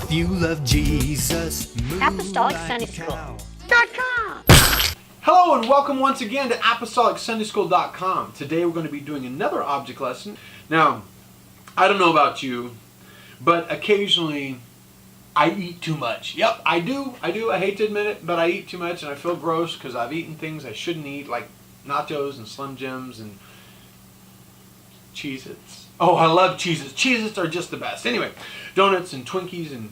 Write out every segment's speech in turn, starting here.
If you love Jesus, Apostolic Sunday School. Hello and welcome once again to ApostolicSundaySchool.com. Today we're going to be doing another object lesson. Now, I don't know about you, but occasionally I eat too much. Yep, I do. I hate to admit it, but I eat too much and I feel gross because I've eaten things I shouldn't eat, like nachos and Slim Jims and Cheez-Its. Oh, I love Cheez-Its. Cheez-Its are just the best. Anyway, donuts and Twinkies and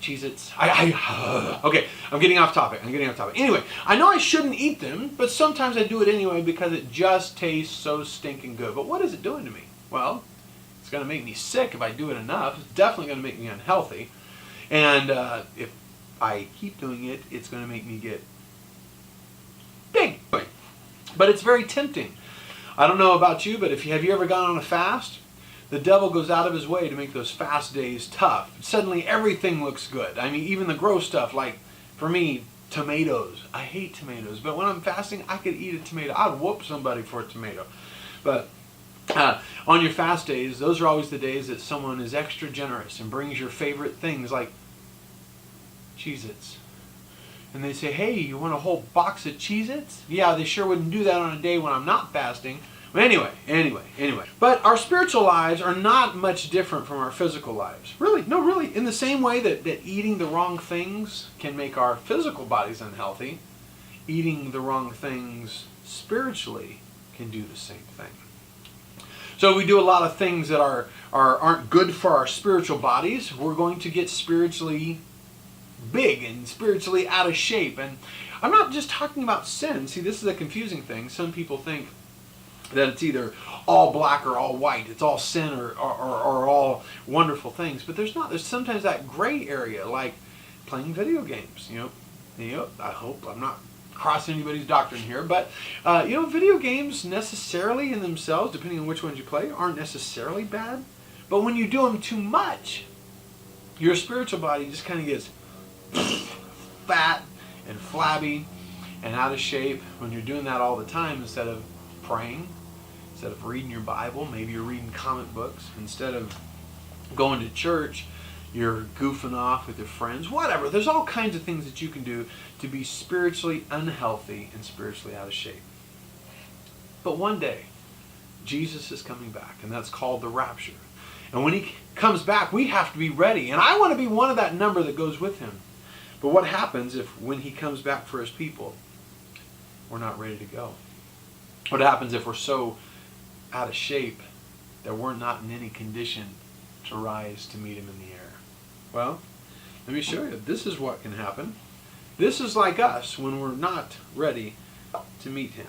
Cheez-Its. Okay, I'm getting off topic. Anyway, I know I shouldn't eat them, but sometimes I do it anyway because it just tastes so stinking good. But what is it doing to me? Well, it's going to make me sick if I do it enough. It's definitely going to make me unhealthy. And if I keep doing it, it's going to make me get big. But it's very tempting. I don't know about you, but have you ever gone on a fast? The devil goes out of his way to make those fast days tough. Suddenly everything looks good. I mean, even the gross stuff, like, for me, tomatoes. I hate tomatoes, but when I'm fasting, I could eat a tomato. I'd whoop somebody for a tomato. But on your fast days, those are always the days that someone is extra generous and brings your favorite things like Cheez-Its. And they say, hey, you want a whole box of Cheez-Its? Yeah, they sure wouldn't do that on a day when I'm not fasting. But anyway. But our spiritual lives are not much different from our physical lives. Really. In the same way that eating the wrong things can make our physical bodies unhealthy, eating the wrong things spiritually can do the same thing. So we do a lot of things that aren't good for our spiritual bodies. We're going to get spiritually big and spiritually out of shape. And I'm not just talking about sin. See, this is a confusing thing. Some people think that it's either all black or all white. It's all sin or all wonderful things. But there's not. There's sometimes that gray area, like playing video games. You know, I hope I'm not crossing anybody's doctrine here, but video games necessarily in themselves, depending on which ones you play, aren't necessarily bad. But when you do them too much, your spiritual body just kind of gets fat and flabby and out of shape when you're doing that all the time instead of praying, instead of reading your Bible. Maybe you're reading comic books. Instead of going to church, you're goofing off with your friends. Whatever. There's all kinds of things that you can do to be spiritually unhealthy and spiritually out of shape. But one day, Jesus is coming back, and that's called the rapture. And when he comes back, we have to be ready. And I want to be one of that number that goes with him. But what happens if when he comes back for his people, we're not ready to go? What happens if we're so out of shape that we're not in any condition to rise to meet him in the air? Well, let me show you. This is what can happen. This is like us when we're not ready to meet him.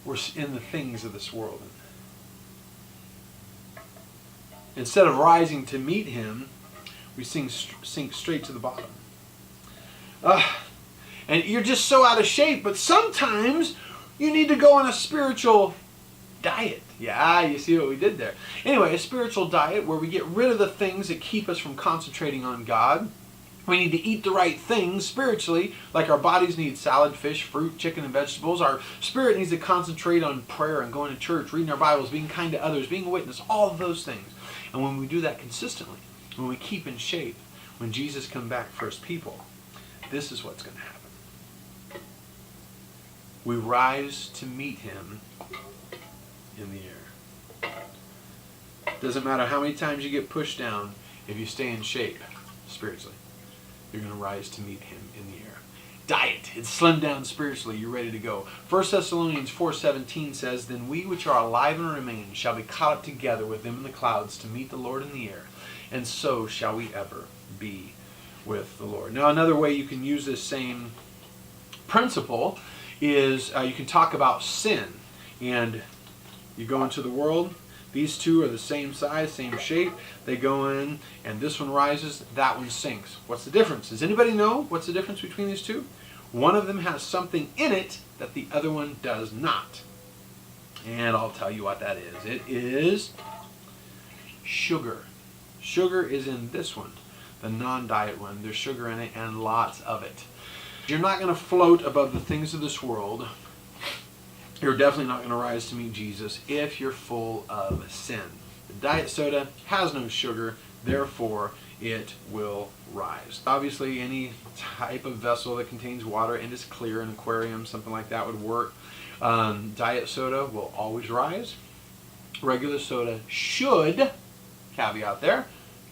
We're in the things of this world. Instead of rising to meet him, we sink straight to the bottom. And you're just so out of shape, but sometimes you need to go on a spiritual diet. Yeah, you see what we did there. Anyway, a spiritual diet where we get rid of the things that keep us from concentrating on God. We need to eat the right things spiritually, like our bodies need salad, fish, fruit, chicken, and vegetables. Our spirit needs to concentrate on prayer and going to church, reading our Bibles, being kind to others, being a witness, all of those things. And when we do that consistently, when we keep in shape, when Jesus comes back for his people, this is what's going to happen. We rise to meet him in the air. Doesn't matter how many times you get pushed down, if you stay in shape spiritually, you're going to rise to meet him in the air. Diet. It's slimmed down spiritually. You're ready to go. 1 Thessalonians 4:17 says, Then we which are alive and remain shall be caught up together with them in the clouds to meet the Lord in the air. And so shall we ever be with the Lord. Now, another way you can use this same principle is you can talk about sin. And you go into the world. These two are the same size, same shape. They go in, and this one rises, that one sinks. What's the difference? Does anybody know what's the difference between these two? One of them has something in it that the other one does not. And I'll tell you what that is. It is sugar. Sugar is in this one, the non-diet one. There's sugar in it and lots of it. You're not going to float above the things of this world. You're definitely not going to rise to meet Jesus if you're full of sin. The diet soda has no sugar. therefore it will rise. Obviously, any type of vessel that contains water and is clear, an aquarium, something like that would work. Diet soda will always rise. Regular soda should, caveat there,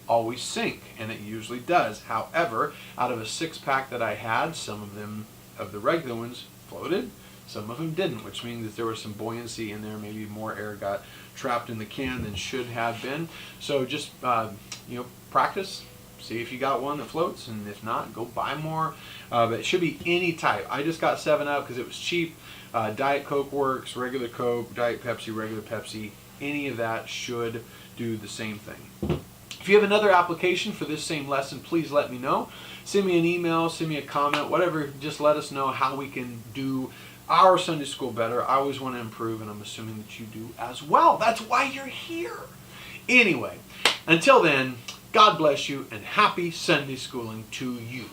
always sink, and it usually does. However, out of a 6-pack that I had, some of them, of the regular ones, floated, some of them didn't, which means that there was some buoyancy in there. Maybe more air got trapped in the can than should have been. So just practice. See if you got one that floats, and if not, go buy more. But it should be any type. I just got 7-Up because it was cheap. Diet Coke works, regular Coke, Diet Pepsi, regular Pepsi. Any of that should do the same thing. If you have another application for this same lesson, please let me know. Send me an email, send me a comment, whatever. Just let us know how we can do our Sunday school better. I always want to improve, and I'm assuming that you do as well. That's why you're here. Anyway, until then, God bless you, and happy Sunday schooling to you.